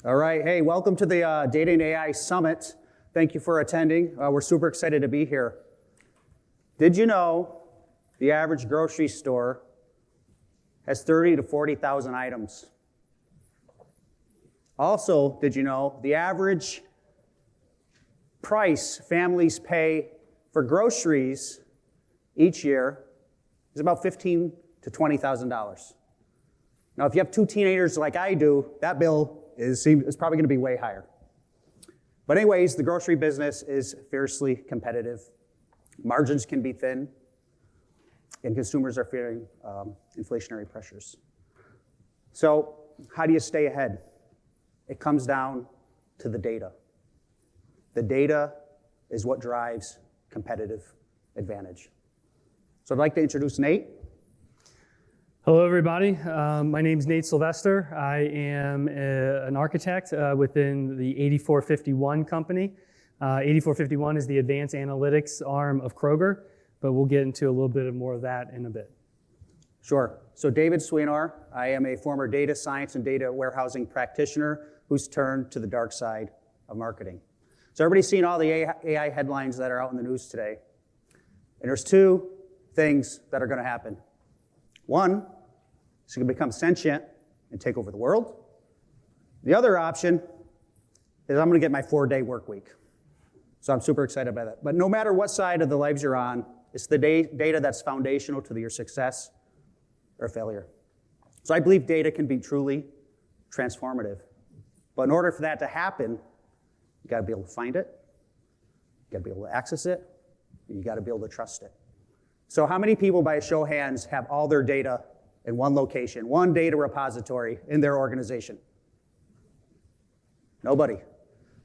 All right, hey, welcome to the Data and AI Summit. Thank you for attending. We're super excited to be here. Did you know the average grocery store has 30 to 40,000 items? Also, did you know the average price families pay for groceries each year is about $15,000 to $20,000. Now, if you have two teenagers like I do, that bill is probably going to be way higher. But anyways, the grocery business is fiercely competitive. Margins can be thin, and consumers are fearing inflationary pressures. So how do you stay ahead? It comes down to the data. The data is what drives competitive advantage. So I'd like to introduce Nate. Hello, everybody. My name is Nate Sylvester. I am an architect within the 8451 company. 8451 is the advanced analytics arm of Kroger, but we'll get into a little bit more of that in a bit. Sure. So David Swenar, I am a former data science and data warehousing practitioner who's turned to the dark side of marketing. So everybody's seen all the AI headlines that are out in the news today. And there's two things that are going to happen. One, it's going to become sentient and take over the world. The other option is I'm going to get my 4-day work week. So I'm super excited by that. But no matter what side of the lives you're on, it's the data that's foundational to your success or failure. So I believe data can be truly transformative. But in order for that to happen, you got to be able to find it, you got to be able to access it, and you got to be able to trust it. So how many people, by a show of hands, have all their data in one location, one data repository in their organization? Nobody.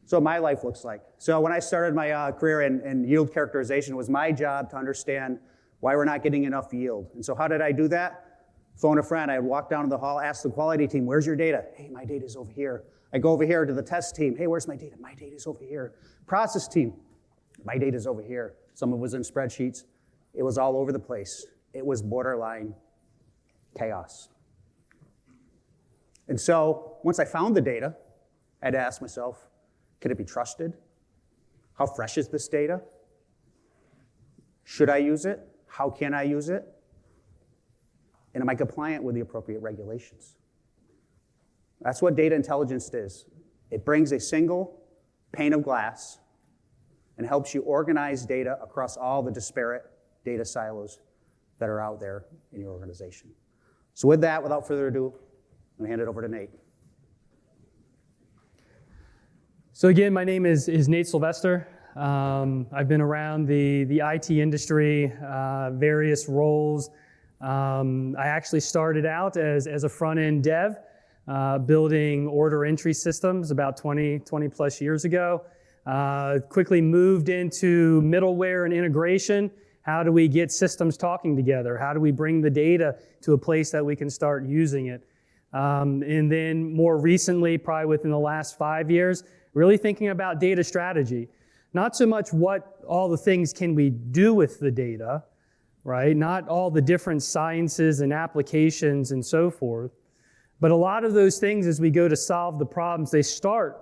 So what my life looks like. So when I started my career in yield characterization, it was my job to understand why we're not getting enough yield. And so how did I do that? Phone a friend. I would walk down to the hall, ask the quality team, where's your data? Hey, my data's over here. I go over here to the test team. Hey, where's my data? My data's over here. Process team. My data's over here. Some of it was in spreadsheets. It was all over the place. It was borderline chaos. And so once I found the data, I had to ask myself, can it be trusted? How fresh is this data? Should I use it? How can I use it? And am I compliant with the appropriate regulations? That's what data intelligence is. It brings a single pane of glass and helps you organize data across all the disparate data silos that are out there in your organization. So with that, without further ado, I'm going to hand it over to Nate. So again, my name is Nate Sylvester. I've been around the IT industry, various roles. I actually started out as a front-end dev, building order entry systems about 20 plus years ago. Quickly moved into middleware and integration. How do we get systems talking together? How do we bring the data to a place that we can start using it? And then more recently, probably within the last 5 years, really thinking about data strategy. Not so much what all the things can we do with the data, right? Not all the different sciences and applications and so forth. But a lot of those things, as we go to solve the problems, they start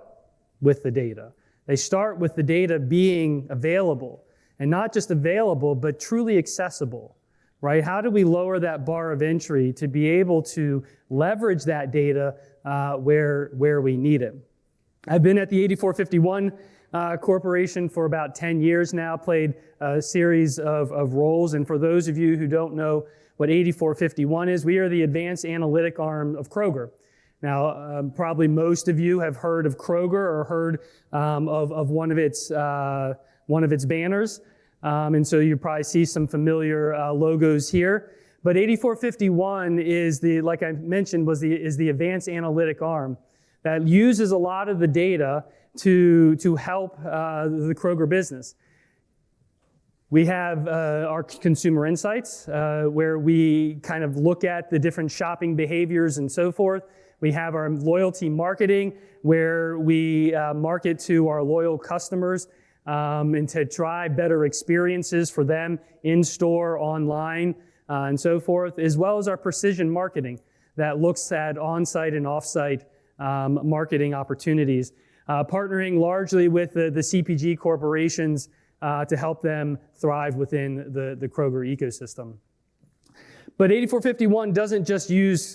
with the data. They start with the data being available. And not just available, but truly accessible, right? How do we lower that bar of entry to be able to leverage that data where we need it? I've been at the 8451 Corporation for about 10 years now, played a series of roles. And for those of you who don't know what 8451 is, we are the advanced analytic arm of Kroger. Now, probably most of you have heard of Kroger or heard of one of its banners. And so you probably see some familiar logos here. But 8451 is like I mentioned, is the advanced analytic arm that uses a lot of the data to help the Kroger business. We have our consumer insights, where we kind of look at the different shopping behaviors and so forth. We have our loyalty marketing, where we market to our loyal customers and to drive better experiences for them in store, online, and so forth, as well as our precision marketing that looks at on-site and off-site marketing opportunities, partnering largely with the CPG corporations to help them thrive within the Kroger ecosystem. But 8451 doesn't just use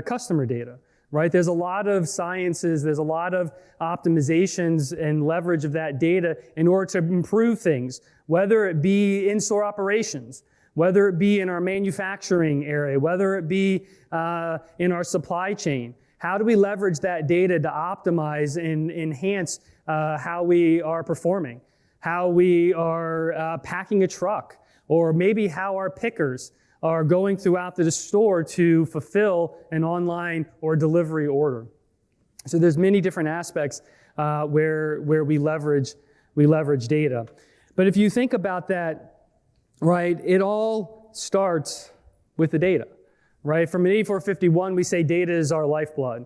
customer data, right? There's a lot of sciences, there's a lot of optimizations and leverage of that data in order to improve things, whether it be in-store operations, whether it be in our manufacturing area, whether it be in our supply chain. How do we leverage that data to optimize and enhance how we are performing, how we are packing a truck, or maybe how our pickers are going throughout the store to fulfill an online or delivery order. So there's many different aspects where we leverage data. But if you think about that, right, it all starts with the data, right? From an 8451, we say data is our lifeblood,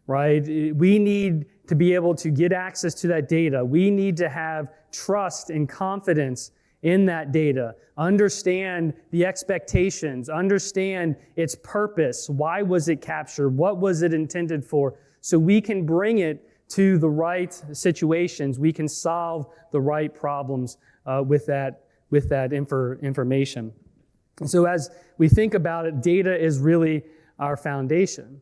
right? We need to be able to get access to that data. We need to have trust and confidence in that data, understand the expectations, understand its purpose, why was it captured, what was it intended for, so we can bring it to the right situations, we can solve the right problems with that information. And so as we think about it, data is really our foundation.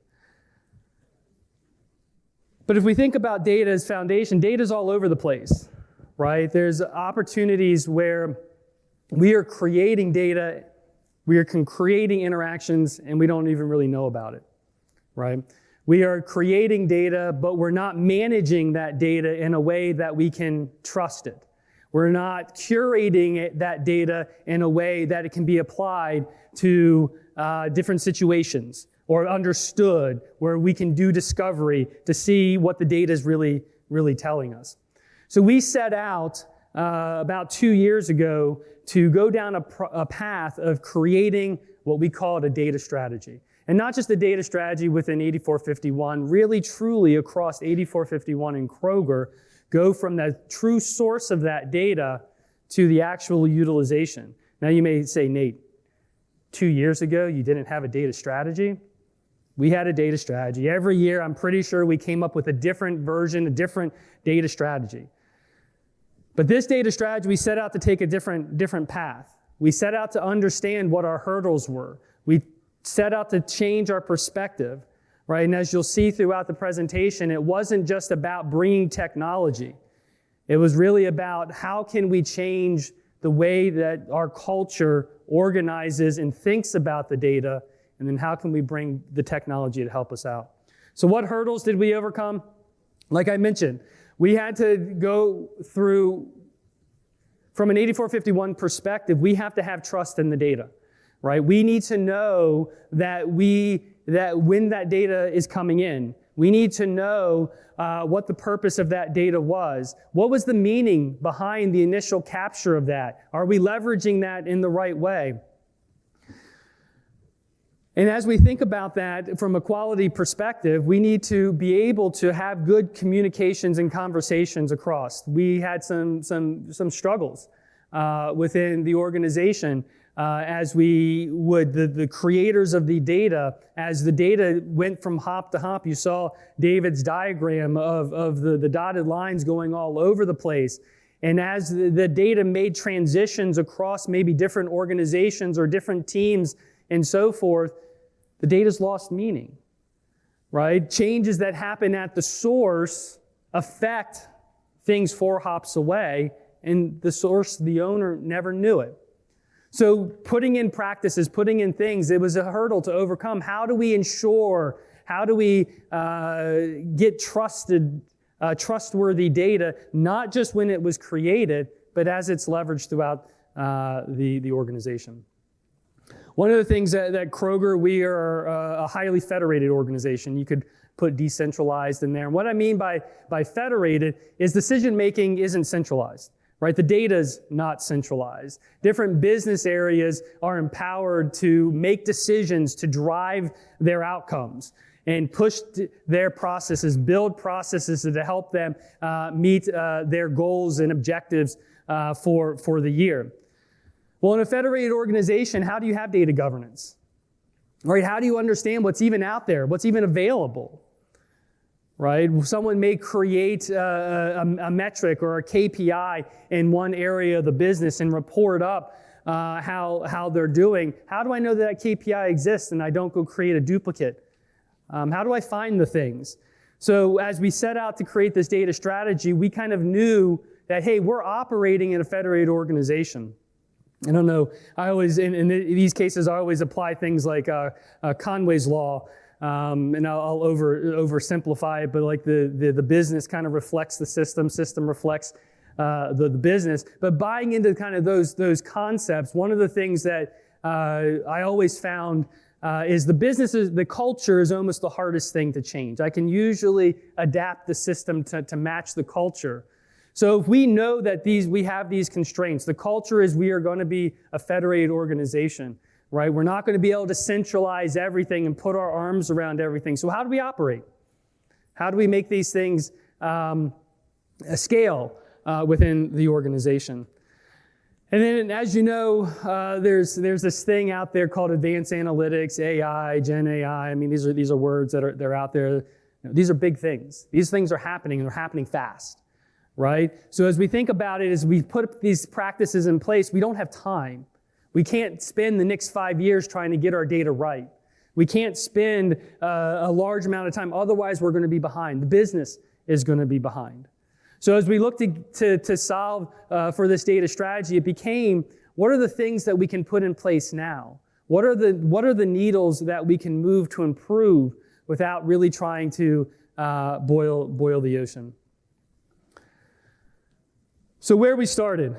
But if we think about data as foundation, data is all over the place, right? There's opportunities where we are creating data, we are creating interactions, and we don't even really know about it, right? We are creating data, but we're not managing that data in a way that we can trust it. We're not curating that data in a way that it can be applied to different situations or understood, where we can do discovery to see what the data is really telling us. So we set out about 2 years ago to go down a path of creating what we called a data strategy. And not just a data strategy within 8451, really truly across 8451 and Kroger, go from the true source of that data to the actual utilization. Now you may say, Nate, 2 years ago you didn't have a data strategy? We had a data strategy. Every year I'm pretty sure we came up with a different version, a different data strategy. But this data strategy, we set out to take a different path. We set out to understand what our hurdles were. We set out to change our perspective, right? And as you'll see throughout the presentation, it wasn't just about bringing technology. It was really about how can we change the way that our culture organizes and thinks about the data, and then how can we bring the technology to help us out. So what hurdles did we overcome? Like I mentioned, we had to go through, from an 8451 perspective, we have to have trust in the data, right? We need to know that when that data is coming in, we need to know what the purpose of that data was. What was the meaning behind the initial capture of that? Are we leveraging that in the right way? And as we think about that from a quality perspective, we need to be able to have good communications and conversations across. We had some struggles within the organization as we would, the creators of the data, as the data went from hop to hop. You saw David's diagram of the dotted lines going all over the place. And as the data made transitions across maybe different organizations or different teams and so forth, the data's lost meaning, right? Changes that happen at the source affect things 4 hops away, and the source, the owner, never knew it. So putting in practices, putting in things, it was a hurdle to overcome. How do we ensure, how do we get trustworthy data, not just when it was created, but as it's leveraged throughout the organization? One of the things that Kroger, we are a highly federated organization. You could put decentralized in there. And what I mean by federated is decision-making isn't centralized, right? The data's not centralized. Different business areas are empowered to make decisions to drive their outcomes and push their processes, build processes to help them meet their goals and objectives for the year. Well, in a federated organization, how do you have data governance? Right? How do you understand what's even out there, what's even available? right? Someone may create a metric or a KPI in one area of the business and report up how they're doing. How do I know that KPI exists and I don't go create a duplicate? How do I find the things? So as we set out to create this data strategy, we kind of knew that, hey, we're operating in a federated organization. I don't know, I always, in these cases, I always apply things like Conway's Law, and I'll oversimplify it, but like the business kind of reflects the system reflects the business. But buying into kind of those concepts, one of the things that I always found is the culture is almost the hardest thing to change. I can usually adapt the system to match the culture. So if we know that we have these constraints, the culture is we are going to be a federated organization, right? We're not going to be able to centralize everything and put our arms around everything. So how do we operate? How do we make these things scale within the organization? And then, as you know, there's this thing out there called advanced analytics, AI, Gen AI. I mean, these are words they're out there. You know, these are big things. These things are happening, and they're happening fast, right? So as we think about it, as we put these practices in place, we don't have time. We can't spend the next 5 years trying to get our data right. We can't spend a large amount of time. Otherwise, we're going to be behind. The business is going to be behind. So as we look to solve for this data strategy, it became, what are the things that we can put in place now? What are the needles that we can move to improve without really trying to boil the ocean? So where we started,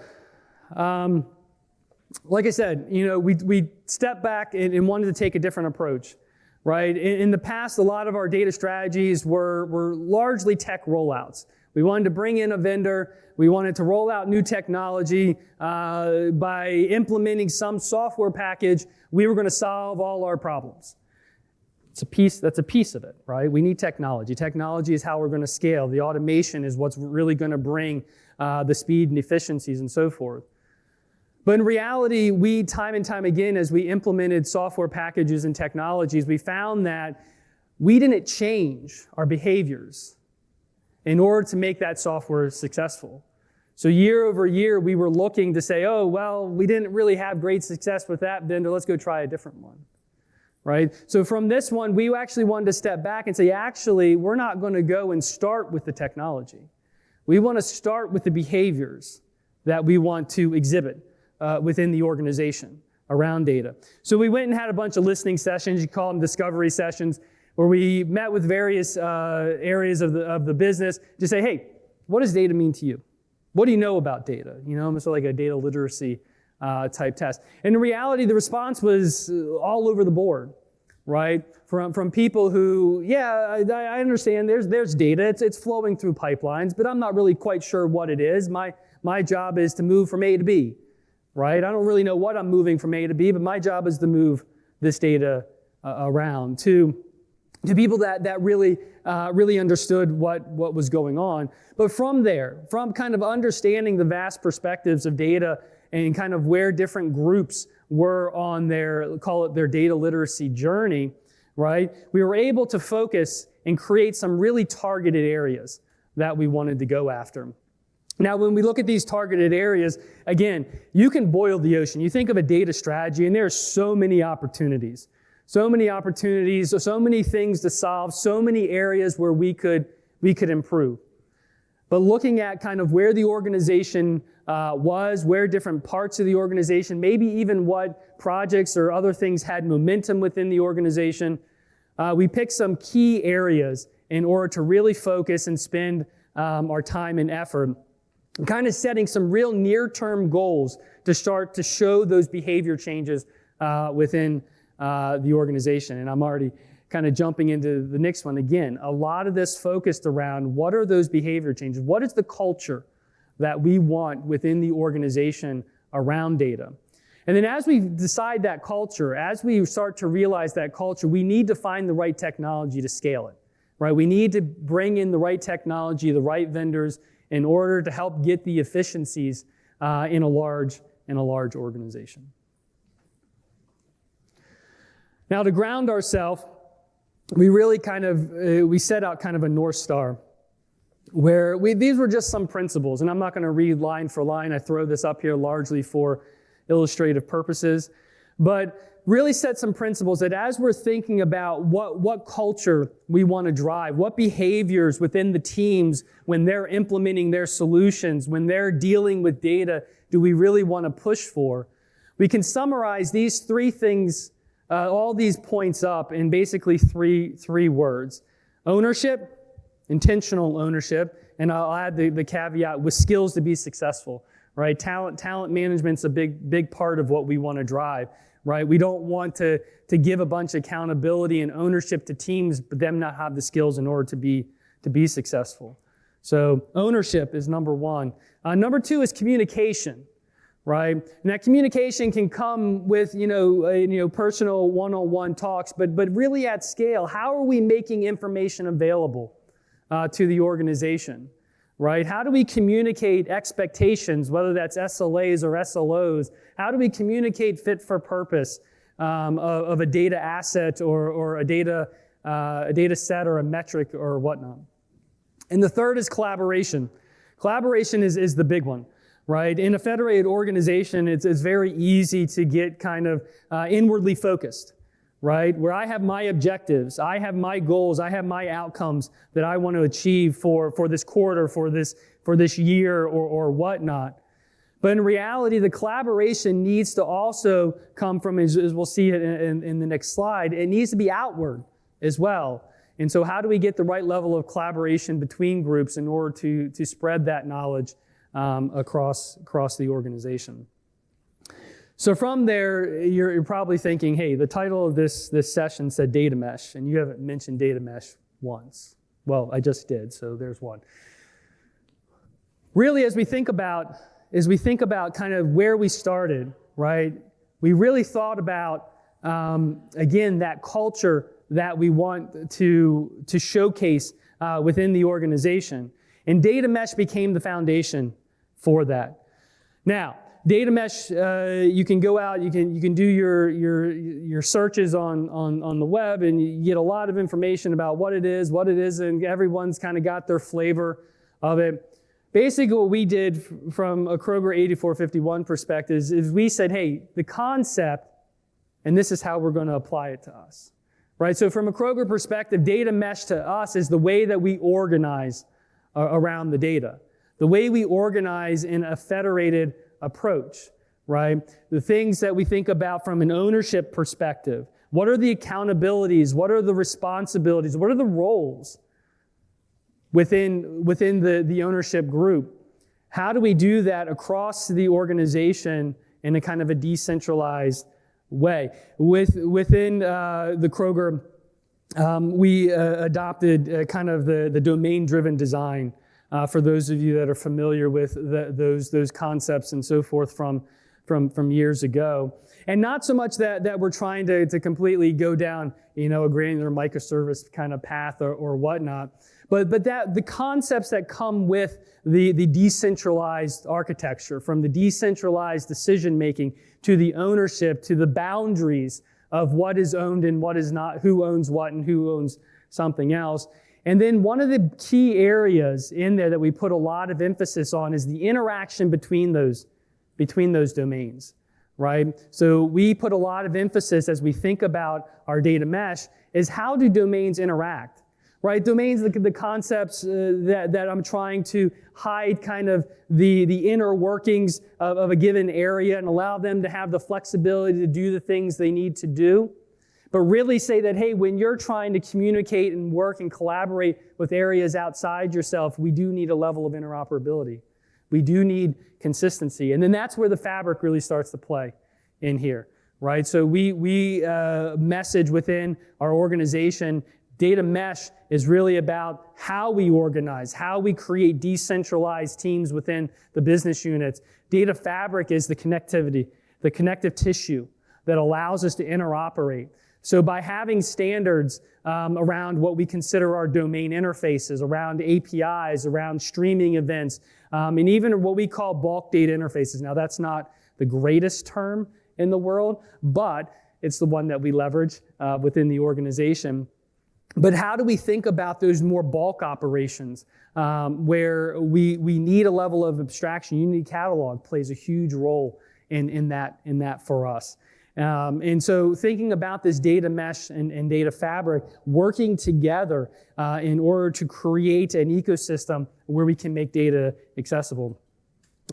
like I said, you know, we stepped back and wanted to take a different approach, right? In the past, a lot of our data strategies were largely tech rollouts. We wanted to bring in a vendor. We wanted to roll out new technology. By implementing some software package, we were going to solve all our problems. That's a piece of it, right? We need technology. Technology is how we're going to scale. The automation is what's really going to bring the speed and efficiencies and so forth. But in reality, we, time and time again, as we implemented software packages and technologies, we found that we didn't change our behaviors in order to make that software successful. So year over year, we were looking to say, oh, well, we didn't really have great success with that vendor. Let's go try a different one, right? So from this one, we actually wanted to step back and say, actually, we're not going to go and start with the technology. We want to start with the behaviors that we want to exhibit within the organization around data. So we went and had a bunch of listening sessions. You call them discovery sessions, where we met with various areas of the business to say, hey, what does data mean to you? What do you know about data? You know, almost like a data literacy type test. And in reality, the response was all over the board, right? From people who, yeah, I understand there's data. It's flowing through pipelines, but I'm not really quite sure what it is. My job is to move from A to B, right? I don't really know what I'm moving from A to B, but my job is to move this data around to people that really understood what was going on. But from there, from kind of understanding the vast perspectives of data and kind of where different groups were on call it their data literacy journey, right? We were able to focus and create some really targeted areas that we wanted to go after. Now, when we look at these targeted areas, again, you can boil the ocean. You think of a data strategy, and there are so many opportunities. So many opportunities, so many things to solve, so many areas where we could improve. But looking at kind of where the organization was, where different parts of the organization, maybe even what projects or other things had momentum within the organization, we picked some key areas in order to really focus and spend our time and effort, kind of setting some real near-term goals to start to show those behavior changes within the organization. And I'm already kind of jumping into the next one. Again, a lot of this focused around what are those behavior changes? What is the culture that we want within the organization around data? And then as we decide that culture, as we start to realize that culture, we need to find the right technology to scale it, right? We need to bring in the right technology, the right vendors, in order to help get the efficiencies in a large organization. Now, to ground ourselves, we really we set out kind of a North Star where these were just some principles, and I'm not going to read line for line. I throw this up here largely for illustrative purposes, but really set some principles that as we're thinking about what culture we want to drive, what behaviors within the teams when they're implementing their solutions, when they're dealing with data, do we really want to push for? We can summarize these three things, all these points up in basically three words. Ownership, intentional ownership, and I'll add the caveat with skills to be successful, right? Talent management's a big part of what we want to drive. Right? We don't want to give a bunch of accountability and ownership to teams, but them not have the skills in order to be successful. So ownership is number one. Number two is communication, right? And that communication can come with personal one-on-one talks, but really at scale, how are we making information available to the organization? Right? How do we communicate expectations, whether that's SLAs or SLOs? How do we communicate fit for purpose of a data asset or a data set or a metric or whatnot? And the third is collaboration. Collaboration is the big one, right? In a federated organization, it's very easy to get kind of inwardly focused, right? Where I have my objectives, I have my goals, I have my outcomes that I want to achieve for this quarter, for this year or whatnot. But in reality, the collaboration needs to also come from, as we'll see it in the next slide, it needs to be outward as well. And so how do we get the right level of collaboration between groups in order to spread that knowledge across the organization? So from there, you're probably thinking, hey, the title of this session said data mesh, and you haven't mentioned data mesh once. Well, I just did, so there's one. Really, as we think about kind of where we started, right, we really thought about, again, that culture that we want to showcase within the organization. And data mesh became the foundation for that. Now, data mesh, you can go out, you can do your searches on the web, and you get a lot of information about what it is, and everyone's kind of got their flavor of it. Basically, what we did from a Kroger 8451 perspective is we said, hey, the concept, and this is how we're going to apply it to us, right? So from a Kroger perspective, data mesh to us is the way that we organize around the data, the way we organize in a federated approach, right? The things that we think about from an ownership perspective. What are the accountabilities? What are the responsibilities? What are the roles within the ownership group? How do we do that across the organization in a kind of a decentralized way? Within the Kroger, we adopted kind of the domain-driven design. For those of you that are familiar with those concepts and so forth from years ago. And not so much that we're trying to completely go down, a granular microservice kind of path or whatnot, but that the concepts that come with the decentralized architecture, from the decentralized decision-making to the ownership, to the boundaries of what is owned and what is not, who owns what and who owns something else. And then one of the key areas in there that we put a lot of emphasis on is the interaction between those domains, right? So we put a lot of emphasis as we think about our data mesh is how do domains interact, right? Domains, the concepts that I'm trying to hide kind of the inner workings of a given area and allow them to have the flexibility to do the things they need to do. But really say that, hey, when you're trying to communicate and work and collaborate with areas outside yourself, we do need a level of interoperability. We do need consistency. And then that's where the fabric really starts to play in here, right? So we message within our organization, data mesh is really about how we organize, how we create decentralized teams within the business units. Data fabric is the connectivity, the connective tissue that allows us to interoperate. So by having standards around what we consider our domain interfaces, around APIs, around streaming events, and even what we call bulk data interfaces. Now, that's not the greatest term in the world, but it's the one that we leverage within the organization. But how do we think about those more bulk operations where we need a level of abstraction? Unity Catalog plays a huge role in that for us. And so thinking about this data mesh and data fabric working together in order to create an ecosystem where we can make data accessible.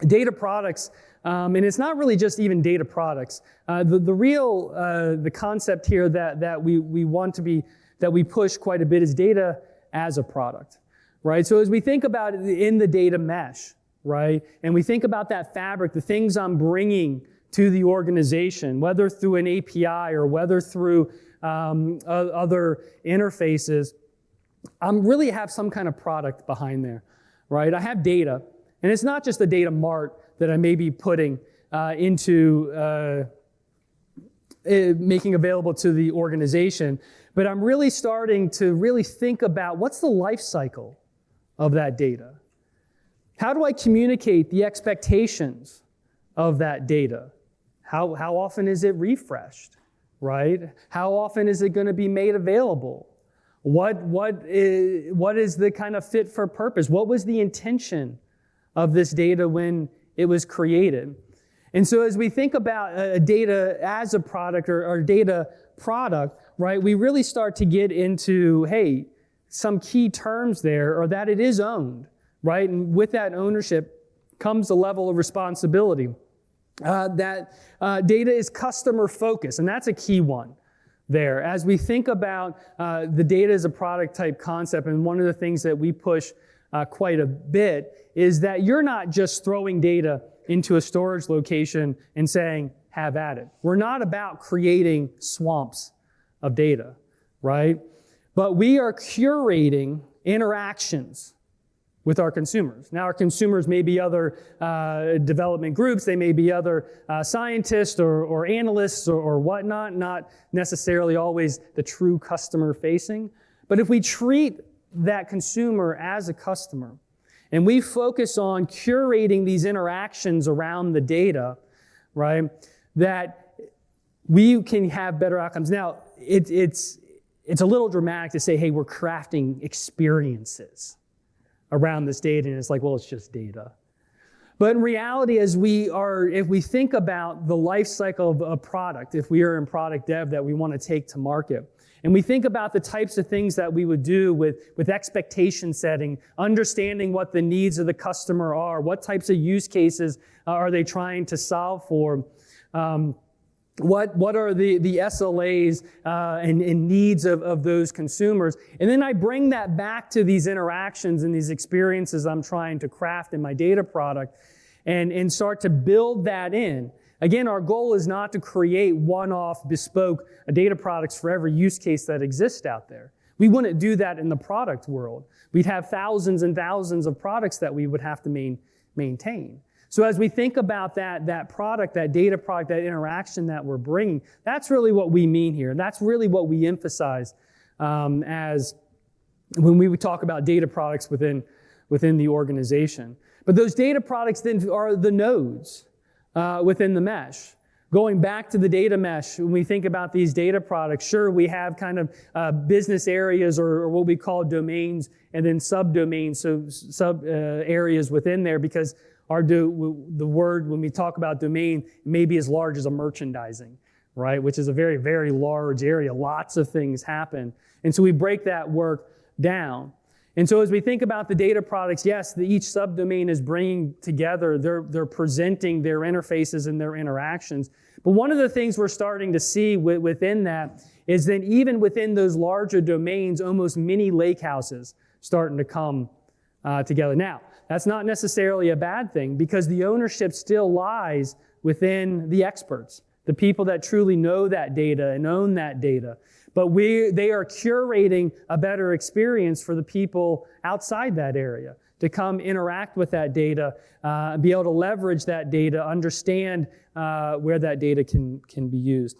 Data products, and it's not really just even data products. The concept here that we want to be, that we push quite a bit is data as a product, right? So as we think about it in the data mesh, right, and we think about that fabric, the things I'm bringing to the organization, whether through an API or whether through other interfaces, I really have some kind of product behind there, right? I have data, and it's not just the data mart that I may be putting into making available to the organization, but I'm really starting to really think about what's the life cycle of that data? How do I communicate the expectations of that data? How often is it refreshed, right? How often is it going to be made available? What is the kind of fit for purpose? What was the intention of this data when it was created? And so as we think about data as a product or data product, right, we really start to get into, hey, some key terms there, or that it is owned, right? And with that ownership comes a level of responsibility. That data is customer focused, and that's a key one there. As we think about the data as a product type concept, and one of the things that we push quite a bit is that you're not just throwing data into a storage location and saying, have at it. We're not about creating swamps of data, right? But we are curating interactions with our consumers. Now, our consumers may be other development groups, they may be other scientists or analysts or whatnot, not necessarily always the true customer facing. But if we treat that consumer as a customer, and we focus on curating these interactions around the data, right, that we can have better outcomes. Now, it's a little dramatic to say, hey, we're crafting experiences around this data, and it's like, well, it's just data. But in reality, if we think about the life cycle of a product, if we are in product dev that we want to take to market, and we think about the types of things that we would do with expectation setting, understanding what the needs of the customer are, what types of use cases are they trying to solve for, what are the SLAs and needs of those consumers. And then I bring that back to these interactions and these experiences I'm trying to craft in my data product and start to build that in. Again, our goal is not to create one-off bespoke data products for every use case that exists out there. We wouldn't do that in the product world. We'd have thousands and thousands of products that we would have to maintain. So as we think about that product, that data product, that interaction that we're bringing, that's really what we mean here. And that's really what we emphasize as when we would talk about data products within the organization. But those data products then are the nodes within the mesh. Going back to the data mesh, when we think about these data products, sure, we have kind of business areas or what we call domains and then subdomains, so sub areas within there, because the word, when we talk about domain, may be as large as a merchandising, right? Which is a very, very large area. Lots of things happen. And so we break that work down. And so as we think about the data products, yes, each subdomain is bringing together, they're presenting their interfaces and their interactions. But one of the things we're starting to see within that is that even within those larger domains, almost mini lakehouses starting to come together. Now, that's not necessarily a bad thing because the ownership still lies within the experts, the people that truly know that data and own that data. But they are curating a better experience for the people outside that area to come interact with that data, be able to leverage that data, understand where that data can be used.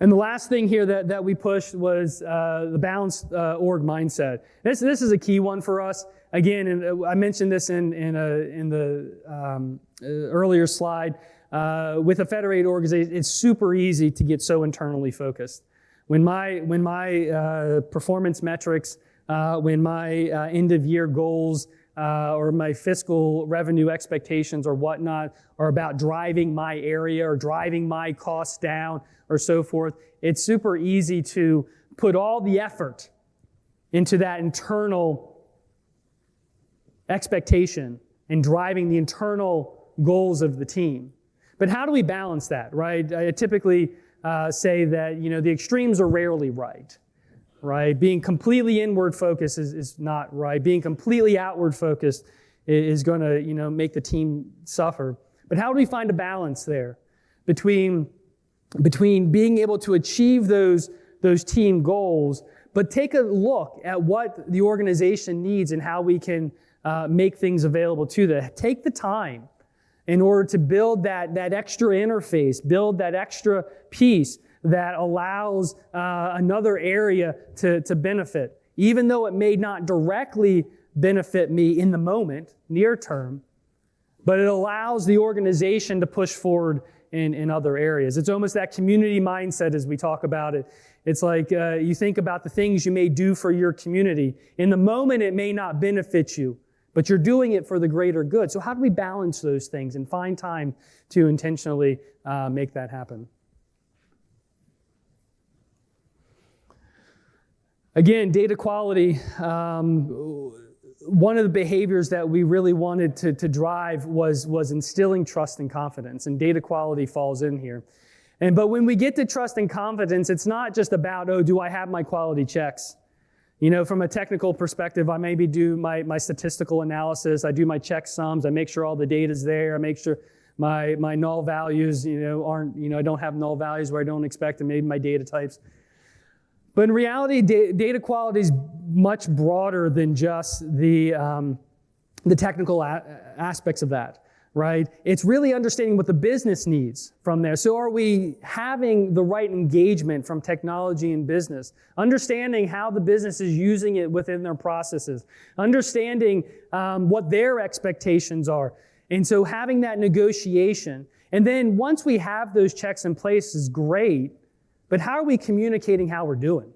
And the last thing here that we pushed was the balanced org mindset. This is a key one for us. Again, and I mentioned this in the earlier slide. With a federated organization, it's super easy to get so internally focused. When my performance metrics, when my end of year goals or my fiscal revenue expectations or whatnot are about driving my area or driving my costs down or so forth, it's super easy to put all the effort into that internal expectation and driving the internal goals of the team. But how do we balance that, right? I typically say that, the extremes are rarely right? Being completely inward focused is not right. Being completely outward focused is going to, make the team suffer. But how do we find a balance there between being able to achieve those team goals, but take a look at what the organization needs and how we can make things available to them. Take the time in order to build that extra interface, build that extra piece that allows another area to benefit. Even though it may not directly benefit me in the moment, near term, but it allows the organization to push forward in other areas. It's almost that community mindset as we talk about it. It's like you think about the things you may do for your community. In the moment, it may not benefit you, but you're doing it for the greater good. So how do we balance those things and find time to intentionally make that happen? Again, data quality, one of the behaviors that we really wanted to drive was instilling trust and confidence, and data quality falls in here. But when we get to trust and confidence, it's not just about, do I have my quality checks? From a technical perspective, I maybe do my statistical analysis, I do my checksums, I make sure all the data's there, I make sure my null values, aren't, I don't have null values where I don't expect, and maybe my data types. But in reality, data quality is much broader than just the technical aspects of that, right? It's really understanding what the business needs from there. So are we having the right engagement from technology and business? Understanding how the business is using it within their processes. Understanding what their expectations are. And so having that negotiation. And then once we have those checks in place is great. But how are we communicating how we're doing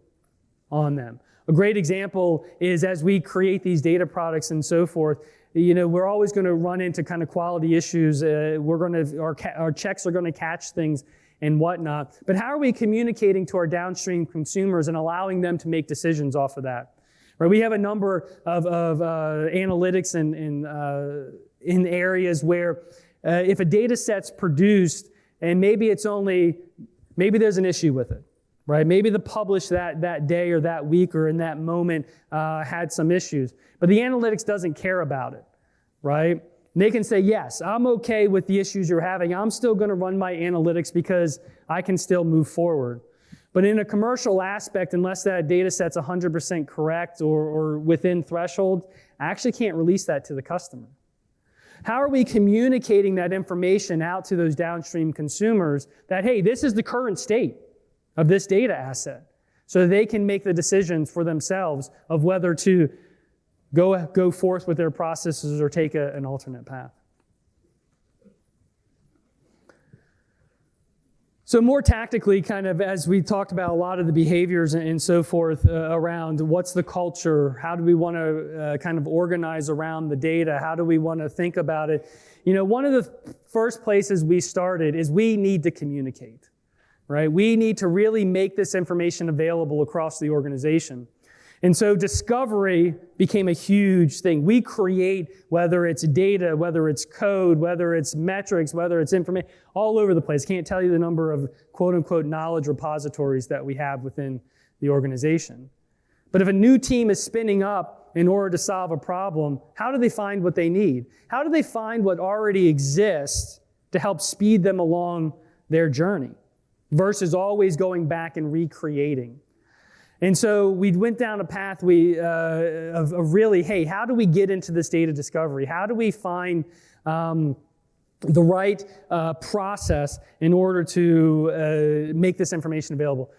on them? A great example is as we create these data products and so forth, we're always going to run into kind of quality issues. Our checks are going to catch things and whatnot. But how are we communicating to our downstream consumers and allowing them to make decisions off of that? Right? We have a number of analytics in areas where if a data set's produced and maybe there's an issue with it, right? Maybe the publish that day or that week or in that moment had some issues, but the analytics doesn't care about it, right? And they can say, yes, I'm okay with the issues you're having. I'm still going to run my analytics because I can still move forward. But in a commercial aspect, unless that data set's 100% correct or within threshold, I actually can't release that to the customer. How are we communicating that information out to those downstream consumers that, hey, this is the current state of this data asset, so they can make the decisions for themselves of whether to go forth with their processes or take an alternate path? So more tactically, kind of as we talked about a lot of the behaviors and so forth around what's the culture, how do we want to kind of organize around the data, how do we want to think about it? One of the first places we started is we need to communicate, right? We need to really make this information available across the organization. And so discovery became a huge thing. We create, whether it's data, whether it's code, whether it's metrics, whether it's information, all over the place. Can't tell you the number of quote-unquote knowledge repositories that we have within the organization. But if a new team is spinning up in order to solve a problem, how do they find what they need? How do they find what already exists to help speed them along their journey versus always going back and recreating? And so we went down a path of really, hey, how do we get into this data discovery? How do we find the right process in order to make this information available?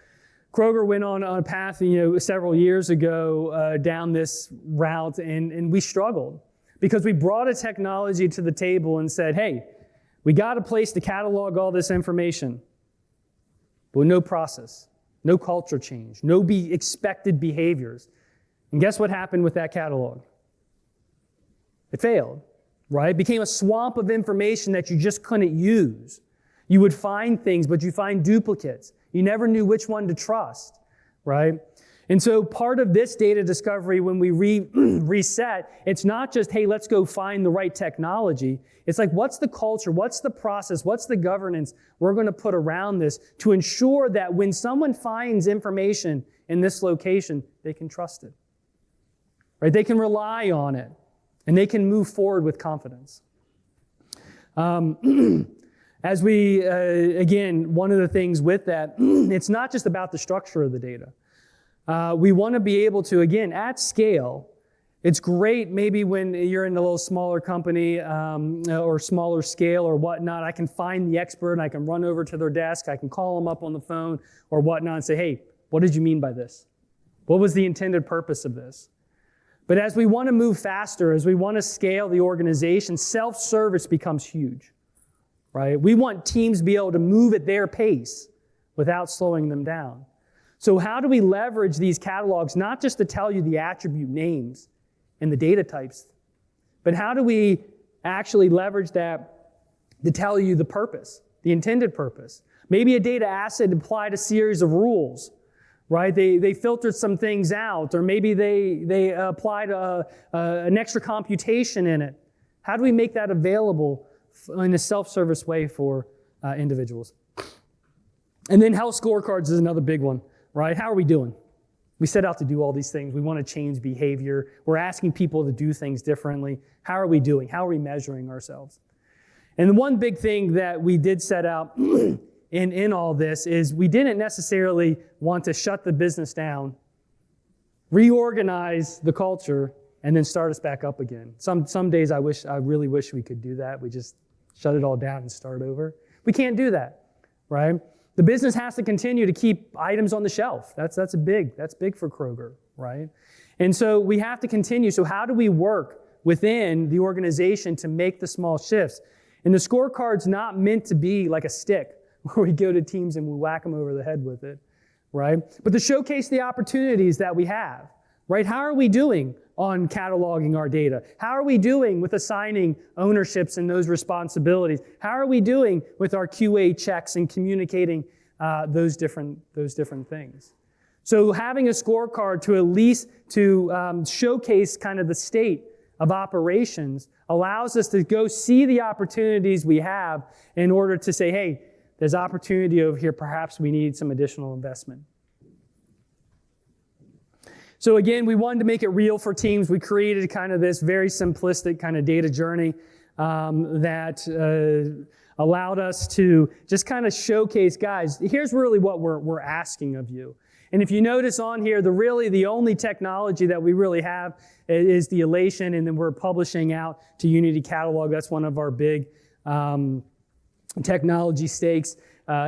Kroger went on a path, several years ago down this route, and we struggled because we brought a technology to the table and said, hey, we got a place to catalog all this information, but with no process. no culture change, no expected behaviors. And guess what happened with that catalog? It failed, right? It became a swamp of information that you just couldn't use. You would find things, but you find duplicates. You never knew which one to trust, right? And so part of this data discovery, when we reset, it's not just, hey, let's go find the right technology. It's like, what's the culture? What's the process? What's the governance we're going to put around this to ensure that when someone finds information in this location, they can trust it, right? They can rely on it, and they can move forward with confidence. As we, again, one of the things with that, it's not just about the structure of the data. We want to be able to, again, at scale, it's great maybe when you're in a little smaller company or smaller scale or whatnot, I can find the expert and I can run over to their desk, I can call them up on the phone or whatnot and say, hey, what did you mean by this? What was the intended purpose of this? But as we want to move faster, as we want to scale the organization, self-service becomes huge, right? We want teams to be able to move at their pace without slowing them down. So how do we leverage these catalogs, not just to tell you the attribute names and the data types, but how do we actually leverage that to tell you the purpose, the intended purpose? Maybe a data asset applied a series of rules, right? They filtered some things out, or maybe they applied an extra computation in it. How do we make that available in a self-service way for individuals? And then health scorecards is another big one. Right? How are we doing? We set out to do all these things. We want to change behavior. We're asking people to do things differently. How are we doing? How are we measuring ourselves? And the one big thing that we did set out in all this is we didn't necessarily want to shut the business down, reorganize the culture, and then start us back up again. Some days I really wish we could do that. We just shut it all down and start over. We can't do that, right? The business has to continue to keep items on the shelf. That's big for Kroger, right? And so we have to continue. So how do we work within the organization to make the small shifts? And the scorecard's not meant to be like a stick where we go to teams and we whack them over the head with it, right? But to showcase the opportunities that we have, right? How are we doing on cataloging our data? How are we doing with assigning ownerships and those responsibilities? How are we doing with our QA checks and communicating those different things? So having a scorecard to at least to showcase kind of the state of operations allows us to go see the opportunities we have in order to say, hey, there's opportunity over here. Perhaps we need some additional investment. So again, we wanted to make it real for teams. We created kind of this very simplistic kind of data journey that allowed us to just kind of showcase, guys, here's really what we're asking of you. And if you notice on here, the only technology that we really have is the Elation, and then we're publishing out to Unity Catalog. That's one of our big technology stakes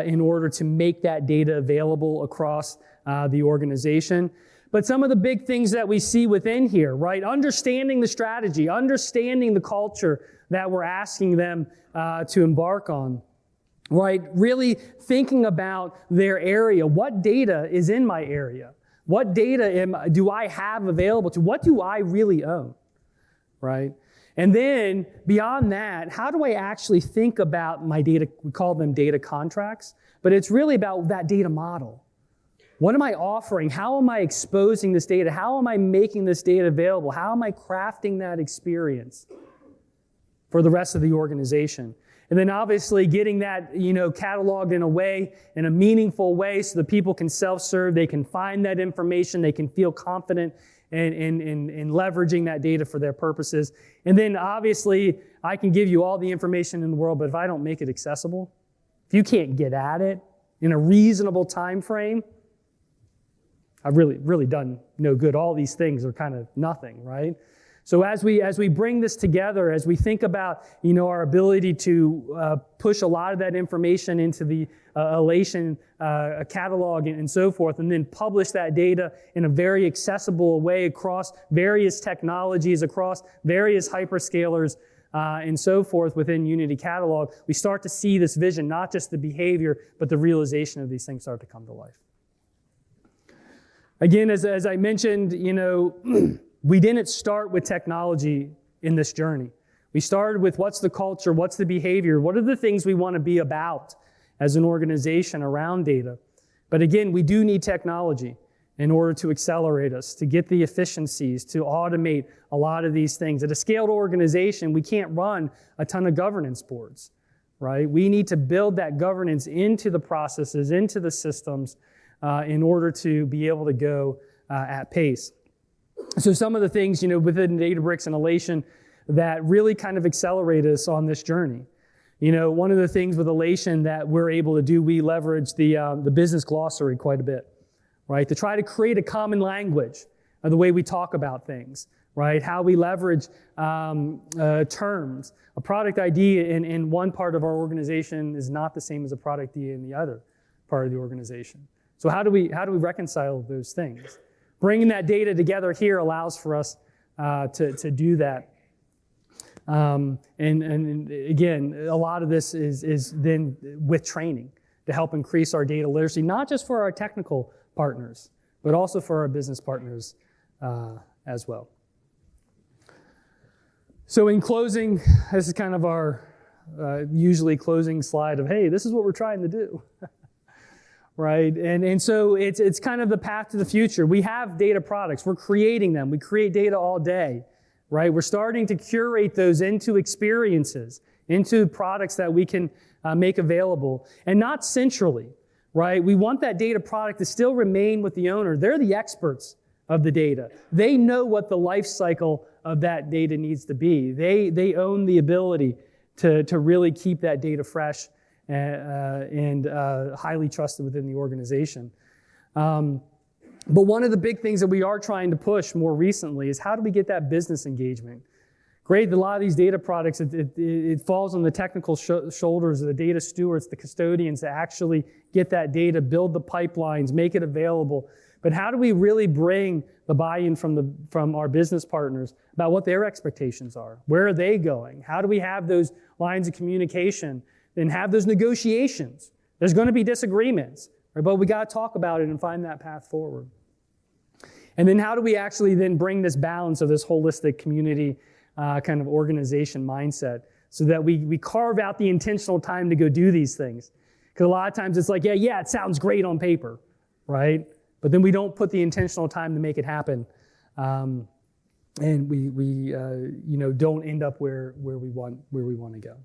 in order to make that data available across the organization. But some of the big things that we see within here, right? Understanding the strategy, understanding the culture that we're asking them to embark on, right? Really thinking about their area. What data is in my area? What data do I have available to? What do I really own, right? And then beyond that, how do I actually think about my data? We call them data contracts, but it's really about that data model. What am I offering? How am I exposing this data? How am I making this data available? How am I crafting that experience for the rest of the organization? And then obviously getting that, cataloged in a meaningful way so that people can self-serve, they can find that information, they can feel confident in leveraging that data for their purposes. And then obviously I can give you all the information in the world, but if I don't make it accessible, if you can't get at it in a reasonable time frame, I've really done no good. All these things are kind of nothing, right? So as we bring this together, as we think about our ability to push a lot of that information into the Elation catalog and so forth, and then publish that data in a very accessible way across various technologies, across various hyperscalers, and so forth within Unity Catalog, we start to see this vision, not just the behavior, but the realization of these things start to come to life. Again, as I mentioned, we didn't start with technology in this journey. We started with what's the culture, what's the behavior, what are the things we want to be about as an organization around data. But again, we do need technology in order to accelerate us, to get the efficiencies, to automate a lot of these things. At a scaled organization, we can't run a ton of governance boards, right? We need to build that governance into the processes, into the systems, in order to be able to go at pace. So some of the things, within Databricks and Alation that really kind of accelerate us on this journey. One of the things with Alation that we're able to do, we leverage the business glossary quite a bit, right? To try to create a common language of the way we talk about things, right? How we leverage terms. A product ID in one part of our organization is not the same as a product ID in the other part of the organization. So how do we reconcile those things? Bringing that data together here allows for us to do that. And again, a lot of this is then with training to help increase our data literacy, not just for our technical partners, but also for our business partners as well. So in closing, this is kind of our usually closing slide of, hey, this is what we're trying to do. Right? And so it's kind of the path to the future. We have data products. We're creating them. We create data all day, right? We're starting to curate those into experiences, into products that we can make available, and not centrally, right? We want that data product to still remain with the owner. They're the experts of the data. They know what the life cycle of that data needs to be. They own the ability to really keep that data fresh and highly trusted within the organization. But one of the big things that we are trying to push more recently is how do we get that business engagement? Great, a lot of these data products, it falls on the technical shoulders of the data stewards, the custodians, to actually get that data, build the pipelines, make it available. But how do we really bring the buy-in from our business partners about what their expectations are? Where are they going? How do we have those lines of communication and have those negotiations? There's going to be disagreements, right? But we got to talk about it and find that path forward. And then how do we actually then bring this balance of this holistic community kind of organization mindset so that we carve out the intentional time to go do these things? Because a lot of times it's like, yeah, it sounds great on paper, right? But then we don't put the intentional time to make it happen. And we don't end up where we want to go.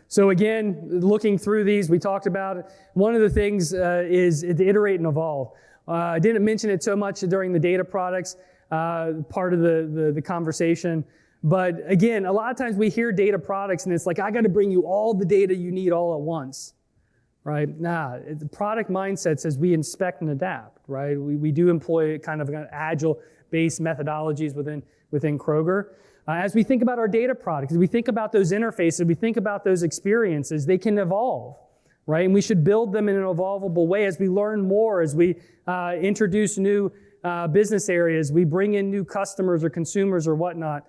So again, looking through these, we talked about it. One of the things is to iterate and evolve. I didn't mention it so much during the data products part of the conversation. But again, a lot of times we hear data products and it's like, I got to bring you all the data you need all at once, right? Nah, the product mindset says we inspect and adapt, right? We do employ kind of agile-based methodologies within Kroger. As we think about our data products, as we think about those interfaces, we think about those experiences, they can evolve, right? And we should build them in an evolvable way as we learn more, as we introduce new business areas, we bring in new customers or consumers or whatnot,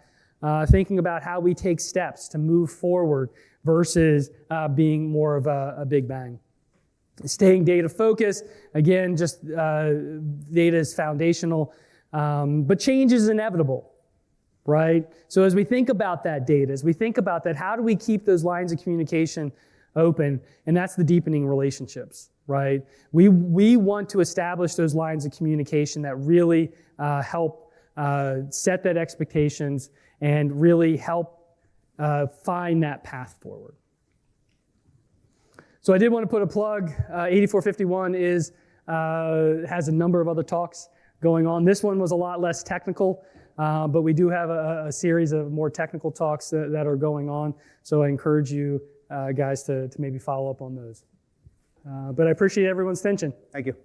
thinking about how we take steps to move forward versus being more of a big bang. Staying data focused, again, just data is foundational, but change is inevitable. Right? So as we think about that data, as we think about that, how do we keep those lines of communication open? And that's the deepening relationships, right? We want to establish those lines of communication that really help set that expectations and really help find that path forward. So I did want to put a plug. 8451 has a number of other talks going on. This one was a lot less technical. But we do have a series of more technical talks that are going on. So I encourage you guys to maybe follow up on those. But I appreciate everyone's attention. Thank you.